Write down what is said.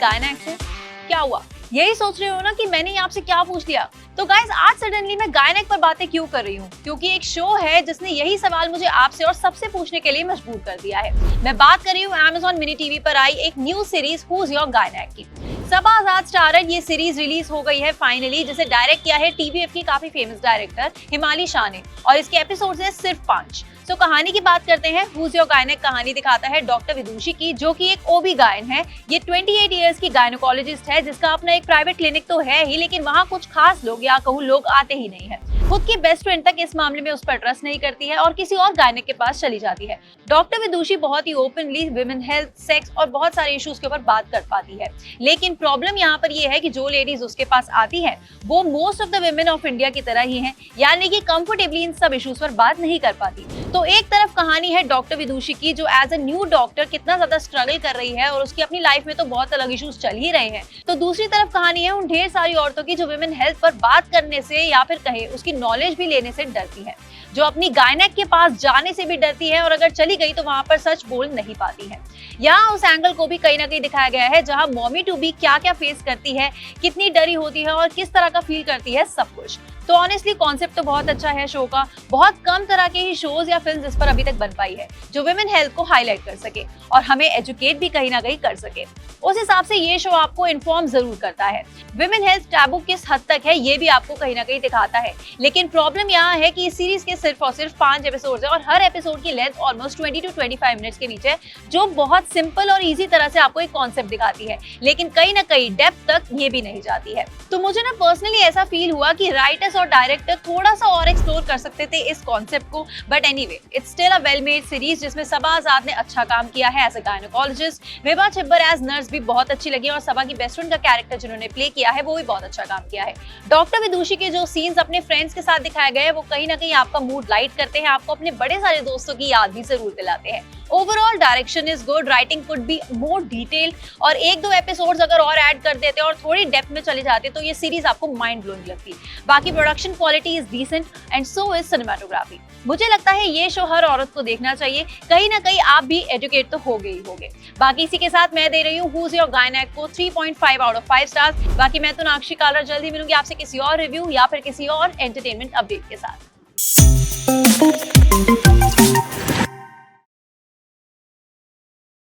Gynaec से? क्या हुआ? यही सोच रहे हो ना कि मैंने आपसे क्या पूछ लिया? तो गाइस, आज सडनली मैं गायनेक पर बातें क्यों कर रही हूँ? क्योंकि एक शो है जिसने यही सवाल मुझे आपसे और सबसे पूछने के लिए मजबूर कर दिया है। मैं बात कर रही हूँ Amazon मिनी टीवी पर आई एक new series whose your gynaec की। सबा आजाद स्टारर ये सीरीज रिलीज हो गई है फाइनली, जिसे डायरेक्ट किया है टीवीएफ की काफी फेमस डायरेक्टर हिमाली शाह ने, और इसके एपिसोड्स हैं सिर्फ 5। तो कहानी की बात करते हैं। हुज योर गायनेक कहानी दिखाता है डॉक्टर विदुषी की, जो कि एक ओबी गायन है। ये 28 इयर्स की गायनोकोलॉजिस्ट है, जिसका अपना एक प्राइवेट क्लिनिक तो है ही, लेकिन वहाँ कुछ खास लोग या कहूँ लोग आते ही नहीं है। खुद की बेस्ट फ्रेंड तक इस मामले में उस पर ट्रस्ट नहीं करती है और किसी और गायनेक के पास चली जाती है। डॉक्टर विदुषी बहुत ही ओपनली विमेन हेल्थ, सेक्स और बहुत सारे इश्यूज के ऊपर बात कर पाती है, लेकिन प्रॉब्लम यहाँ पर ये है कि जो लेडीज उसके पास आती है वो most of the women of India की तरह ही हैं, यानी कि कंफर्टेबली इन सब इश्यूज पर बात नहीं कर पाती। तो एक तरफ कहानी है डॉक्टर विदुषी की, जो एज अ न्यू डॉक्टर कितना ज्यादा स्ट्रगल कर रही है और उसकी अपनी लाइफ में तो बहुत अलग इश्यूज चल ही रहे हैं। तो दूसरी तरफ कहानी है उन ढेर सारी औरतों की जो विमेन हेल्थ पर बात करने से या फिर कहे उसकी नॉलेज भी लेने से डरती है, जो अपनी गायनेक के पास जाने से भी डरती है और अगर चली गई तो वहां पर सच बोल नहीं पाती है। यहाँ उस एंगल को भी कहीं ना कहीं दिखाया गया है, जहां मॉमी टू बी क्या क्या फेस करती है, कितनी डरी होती है और किस तरह का फील करती है, सब कुछ। तो ऑनेस्टली कॉन्सेप्ट तो बहुत अच्छा है शो का। बहुत कम तरह के ही शोज या फिल्म इस पर अभी तक बन पाई है जो विमेन हेल्थ को हाईलाइट कर सके और हमें एजुकेट भी कहीं ना कहीं कर सके। उस हिसाब से ये शो आपको इन्फॉर्म जरूर करता है। विमेन हेल्थ टैबू किस हद तक है ये भी आपको कहीं ना कहीं दिखाता है, लेकिन प्रॉब्लम यहाँ है कि इस सीरीज के सिर्फ और सिर्फ 5 एपिसोड्स हैं और हर एपिसोड की लेंथ ऑलमोस्ट 20 to 25 मिनट्स के बीच है, जो बहुत सिंपल और इजी तरह से आपको एक कॉन्सेप्ट दिखाती है, लेकिन कहीं ना कहीं डेप्थ तक ये भी नहीं जाती है। तो मुझे ना पर्सनली ऐसा फील हुआ कि राइटर्स और डायरेक्टर थोड़ा सा और एक्सप्लोर कर सकते थे इस कॉन्सेप्ट को, but anyway it's still a well made series जिसमें सबा आजाद ने अच्छा काम किया है as a gynaecologist. Vibha Chhibber as nurse भी बहुत अच्छी लगी और सबा की बेस्ट फ्रेंड का कैरेक्टर जिन्होंने प्ले किया है वो भी बहुत अच्छा काम किया है। डॉक्टर विदुषी के जो सीन्स अपने फ्रेंड्स के साथ दिखाए गए हैं वो कहीं ना कहीं आपका मूड लाइट करते हैं, आपको अपने बड़े सारे दोस्तों की याद भी जरूर दिलाते हैं। Overall direction is good, writing could be more detailed और 1-2 एपिसोड्स अगर और ऐड कर देते और थोड़ी डेप्थ में चले जाते तो ये सीरीज आपको माइंड ब्लोइंग लगती। बाकी production quality is decent and so is cinematography. मुझे लगता है ये शो हर औरत को देखना चाहिए, कहीं ना कहीं आप भी एजुकेट तो हो गए ही होगे। बाकी इसी के साथ मैं दे रही हूँ हुज योर गायनेक को 3.5 आउट ऑफ 5 स्टार्स। बाकी मैं तो नाक्षी कालरा जल्दी मिलूंगी आपसे किसी और रिव्यू या फिर किसी और एंटरटेनमेंट अपडेट के साथ।